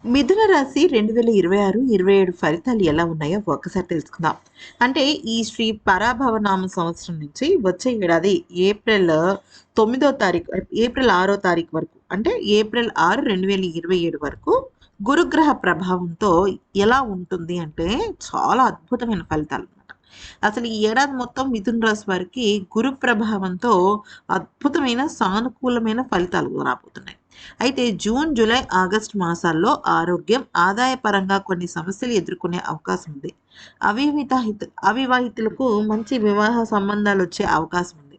మిథున రాశి 2026, 27 ఫలితాలు ఎలా ఉన్నాయో ఒక్కసారి తెలుసుకుందాం. అంటే ఈ శ్రీ పరాభవనామ సంవత్సరం నుంచి వచ్చే ఏడాది ఏప్రిల్ 9వ తారీఖు ఏప్రిల్ 6వ తారీఖు వరకు అంటే ఏప్రిల్ 6, 2027 వరకు గురుగ్రహ ప్రభావంతో ఎలా ఉంటుంది అంటే చాలా అద్భుతమైన ఫలితాలన్నమాట. అసలు ఈ ఏడాది మొత్తం మిథున రాశి వారికి గురు ప్రభావంతో అద్భుతమైన సానుకూలమైన ఫలితాలు రాబోతున్నాయి. అయితే జూన్, జూలై, ఆగస్టు మాసాల్లో ఆరోగ్యం, ఆదాయ పరంగా కొన్ని సమస్యలు ఎదుర్కొనే అవకాశం ఉంది. అవివాహితులకు మంచి వివాహ సంబంధాలు వచ్చే అవకాశం ఉంది.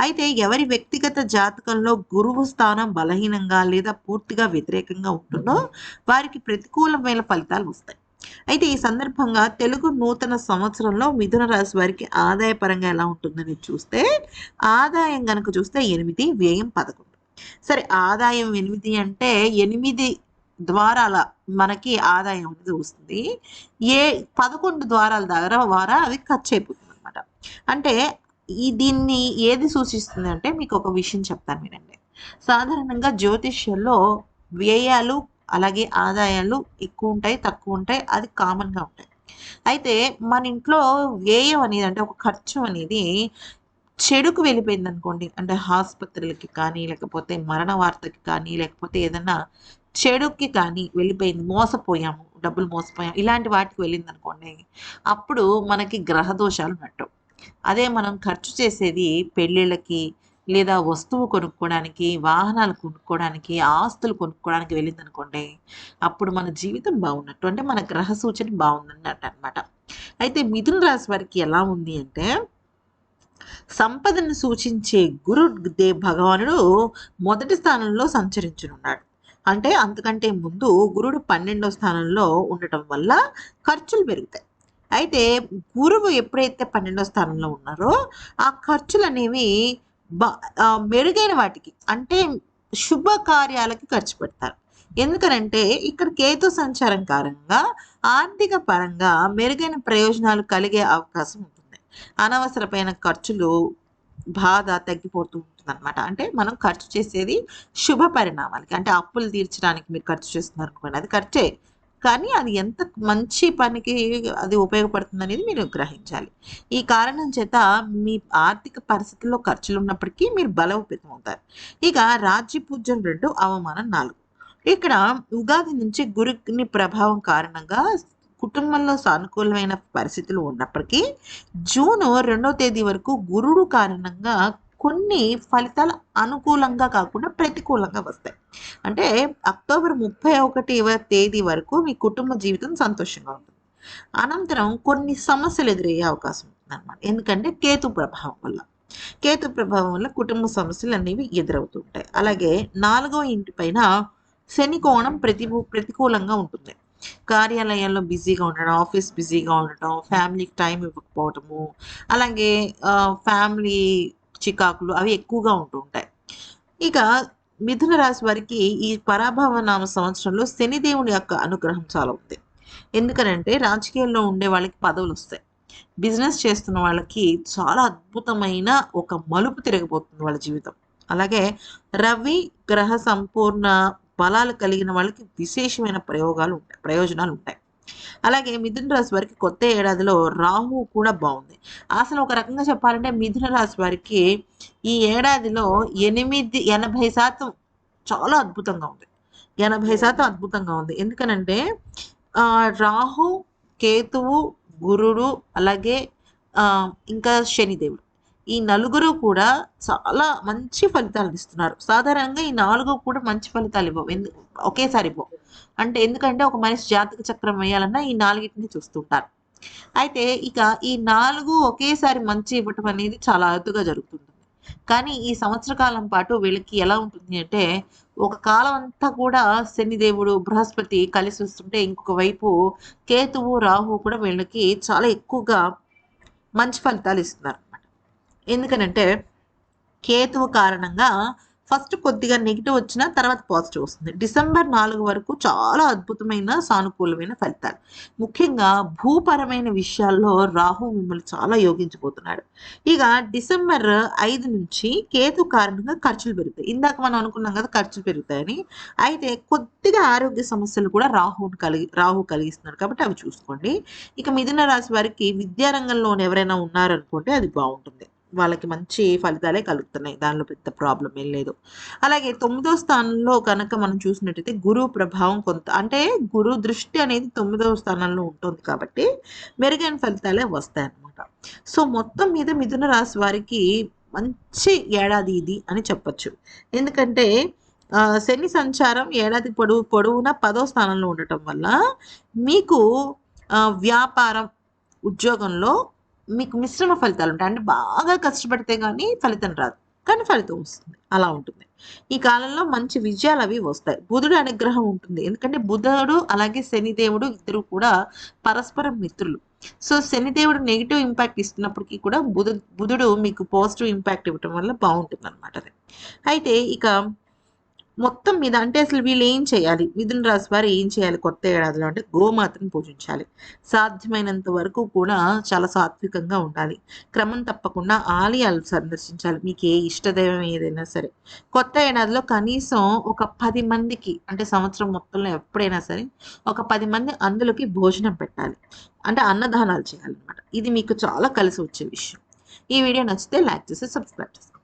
అయితే ఎవరి వ్యక్తిగత జాతకంలో గురువు స్థానం బలహీనంగా లేదా పూర్తిగా వ్యతిరేకంగా ఉంటుందో వారికి ప్రతికూలమైన ఫలితాలు వస్తాయి. అయితే ఈ సందర్భంగా తెలుగు నూతన సంవత్సరంలో మిథున రాశి వారికి ఆదాయ పరంగా ఎలా ఉంటుందని చూస్తే, ఆదాయం గనక చూస్తే 8, వ్యయం 11. సరే, ఆదాయం 8 అంటే 8 ద్వారాల మనకి ఆదాయం అనేది వస్తుంది. 11 ద్వారాల ద్వారా అది ఖర్చయిపోతుందనమాట. అంటే దీన్ని ఏది సూచిస్తుంది అంటే మీకు ఒక విషయం చెప్తాను వినండి. సాధారణంగా జ్యోతిష్యంలో వ్యయాలు అలాగే ఆదాయాలు ఎక్కువుంటాయి, తక్కువుంటాయి. అది కామన్‌గా ఉంటాయి. అయితే మన ఇంట్లో వ్యయం అనేది అంటే ఒక ఖర్చు అనేది చెడుకు వెళ్ళిపోయిందనుకోండి. అంటే ఆస్పత్రులకి కానీ, లేకపోతే మరణ వార్తకి కానీ, లేకపోతే ఏదన్నా చెడుకి కానీ వెళ్ళిపోయింది. మోసపోయాము, డబ్బులు మోసపోయాం. ఇలాంటి వాటికి వెళ్ళిందనుకోండి. అప్పుడు మనకి గ్రహ దోషాలున్నట్టు. అదే మనం ఖర్చు చేసేది పెళ్ళిళ్ళకి, లేదా వస్తువు కొనుక్కోవడానికి, వాహనాలు కొనుక్కోవడానికి, ఆస్తులు కొనుక్కోవడానికి వెళ్ళిందనుకోండి. అప్పుడు మన జీవితం బాగున్నట్టు. అంటే మన గ్రహ సూచన బాగుందన్నట్టనమాట. అయితే మిథున రాశి వారికి ఎలా ఉంది అంటే సంపదను సూచించే భగవానుడు మొదటి స్థానంలో సంచరించనున్నాడు. అంటే అంతకంటే ముందు గురుడు 12వ స్థానంలో ఉండటం వల్ల ఖర్చులు పెరుగుతాయి. అయితే గురువు ఎప్పుడైతే 12వ స్థానంలో ఉన్నారో ఆ ఖర్చులనేవి మెరుగైన వాటికి అంటే శుభ కార్యాలకి ఖర్చు పెడతారు. ఎందుకనంటే ఇక్కడ కేతు సంచారం కారణంగా ఆర్థిక పరంగా మెరుగైన ప్రయోజనాలు కలిగే అవకాశం ఉంటుంది. అనవసరమైన ఖర్చులు బాధ తగ్గిపోతూ ఉంటుందన్నమాట. అంటే మనం ఖర్చు చేసేది శుభ పరిణామాలకి. అంటే అప్పులు తీర్చడానికి మీరు ఖర్చు చేస్తున్నారనుకోండి, అది ఖర్చే. కానీ అది ఎంత మంచి పనికి అది ఉపయోగపడుతుందనేది మీరు గ్రహించాలి. ఈ కారణం చేత మీ ఆర్థిక పరిస్థితుల్లో ఖర్చులున్నప్పటికీ మీరు బలోపేతమవుతారు. ఇక రాజ్యపూజ్యం 2, అవమానం 4. ఇక్కడ ఉగాది నుంచి గురుని ప్రభావం కారణంగా కుటుంబంలో సానుకూలమైన పరిస్థితులు ఉన్నప్పటికీ జూన్ 2వ తేదీ వరకు గురుడు కారణంగా కొన్ని ఫలితాలు అనుకూలంగా కాకుండా ప్రతికూలంగా వస్తాయి. అంటే అక్టోబర్ 31వ తేదీ వరకు మీ కుటుంబ జీవితం సంతోషంగా ఉంటుంది. అనంతరం కొన్ని సమస్యలు ఎదురయ్యే అవకాశం ఉంటుందన్నమాట. ఎందుకంటే కేతు ప్రభావం వల్ల. కేతు ప్రభావం వల్ల కుటుంబ సమస్యలు అనేవి ఎదురవుతుంటాయి. అలాగే 4వ ఇంటి పైన శని కోణం ప్రతికూలంగా ఉంటుంది. కార్యాలయాల్లో బిజీగా ఉండడం, ఆఫీస్ బిజీగా ఉండటం, ఫ్యామిలీకి టైం ఇవ్వకపోవటము, అలాగే ఫ్యామిలీ చికాకులు అవి ఎక్కువగా ఉంటూ ఉంటాయి. ఇక మిథున రాశి వారికి ఈ పరాభవ నామ సంవత్సరంలో శనిదేవుని యొక్క అనుగ్రహం చాలా ఉంది. ఎందుకనంటే రాజకీయాల్లో ఉండే వాళ్ళకి పదవులు వస్తాయి. బిజినెస్ చేస్తున్న వాళ్ళకి చాలా అద్భుతమైన ఒక మలుపు తిరగబోతుంది వాళ్ళ జీవితం. అలాగే రవి గ్రహ సంపూర్ణ బలాలు కలిగిన వాళ్ళకి విశేషమైన ప్రయోజనాలు ఉంటాయి. అలాగే మిథున రాశి వారికి కొత్త ఏడాదిలో రాహు కూడా బాగుంది. అసలు ఒక రకంగా చెప్పాలంటే మిథున రాశి వారికి ఈ ఏడాదిలో 80% చాలా అద్భుతంగా ఉంది. 80% అద్భుతంగా ఉంది. ఎందుకనంటే రాహు, కేతువు, గురుడు అలాగే ఇంకా శనిదేవుడు. ఈ నలుగురు కూడా చాలా మంచి ఫలితాలను ఇస్తున్నారు. సాధారణంగా ఈ 4 కూడా మంచి ఫలితాలు ఇవ్వవు. ఒకేసారి ఇవ్వవు. అంటే ఎందుకంటే ఒక మనిషి జాతక చక్రం వేయాలన్నా ఈ 4టిని చూస్తుంటారు. అయితే ఇక ఈ 4 ఒకేసారి మంచి ఇవ్వటం అనేది చాలా అరుదుగా జరుగుతుంది. కానీ ఈ సంవత్సర కాలం పాటు వీళ్ళకి ఎలా ఉంటుంది అంటే ఒక కాలం అంతా కూడా శనిదేవుడు, బృహస్పతి కలిసి వస్తుంటే ఇంకొక వైపు కేతువు, రాహు కూడా వీళ్ళకి చాలా ఎక్కువగా మంచి ఫలితాలు ఇస్తున్నారనమాట. ఎందుకనంటే కేతువు కారణంగా ఫస్ట్ కొద్దిగా నెగిటివ్ వచ్చినా తర్వాత పాజిటివ్ వస్తుంది. డిసెంబర్ 4 వరకు చాలా అద్భుతమైన సానుకూలమైన ఫలితాలు. ముఖ్యంగా భూపరమైన విషయాల్లో రాహు మిమ్మల్ని చాలా యోగించబోతున్నాడు. ఇక డిసెంబర్ 5 నుంచి కేతు కారణంగా ఖర్చులు పెరుగుతాయి. ఇందాక మనం అనుకున్నాం కదా ఖర్చులు పెరుగుతాయని. అయితే కొద్దిగా ఆరోగ్య సమస్యలు కూడా రాహు కలిగిస్తున్నాడు కాబట్టి అవి చూసుకోండి. ఇక మిథున రాశి వారికి విద్యారంగంలో ఎవరైనా ఉన్నారనుకోండి అది బాగుంటుంది. వాళ్ళకి మంచి ఫలితాలే కలుగుతున్నాయి. దానిలో పెద్ద ప్రాబ్లం ఏం లేదు. అలాగే 9వ స్థానంలో కనుక మనం చూసినట్టయితే గురువు ప్రభావం కొంత అంటే గురు దృష్టి అనేది 9వ స్థానంలో ఉంటుంది కాబట్టి మెరుగైన ఫలితాలే వస్తాయన్నమాట. సో మొత్తం మీద మిథున రాశి వారికి మంచి ఏడాది ఇది అని చెప్పొచ్చు. ఎందుకంటే శని సంచారం ఏడాది పొడవునా 10వ స్థానంలో ఉండటం వల్ల మీకు వ్యాపారం, ఉద్యోగంలో మీకు మిశ్రమ ఫలితాలు ఉంటాయి. అంటే బాగా కష్టపడితే కానీ ఫలితం రాదు. కానీ ఫలితం వస్తుంది. అలా ఉంటుంది. ఈ కాలంలో మంచి విజయాలు అవి వస్తాయి. బుధుడు అనుగ్రహం ఉంటుంది. ఎందుకంటే బుధుడు అలాగే శనిదేవుడు ఇద్దరు కూడా పరస్పర మిత్రులు. సో శనిదేవుడు నెగిటివ్ ఇంపాక్ట్ ఇస్తున్నప్పటికీ కూడా బుధుడు మీకు పాజిటివ్ ఇంపాక్ట్ ఇవ్వటం వల్ల బాగుంటుంది అనమాట అది. అయితే ఇక మొత్తం మీద అంటే అసలు వీళ్ళు ఏం చేయాలి? మిథున రాశి వారు ఏం చేయాలి కొత్త ఏడాదిలో అంటే గోమాతను పూజించాలి. సాధ్యమైనంత వరకు కూడా చాలా సాత్వికంగా ఉండాలి. క్రమం తప్పకుండా ఆలయాలు సందర్శించాలి. మీకు ఏ ఇష్టదైవం ఏదైనా సరే. కొత్త ఏడాదిలో కనీసం ఒక 10 మందికి అంటే సంవత్సరం మొత్తంలో ఎప్పుడైనా సరే ఒక 10 మంది అందులోకి భోజనం పెట్టాలి. అంటే అన్నదానాలు చేయాలన్నమాట. ఇది మీకు చాలా కలిసి వచ్చే విషయం. ఈ వీడియో నచ్చితే లైక్ చేసి సబ్స్క్రైబ్ చేసుకోండి.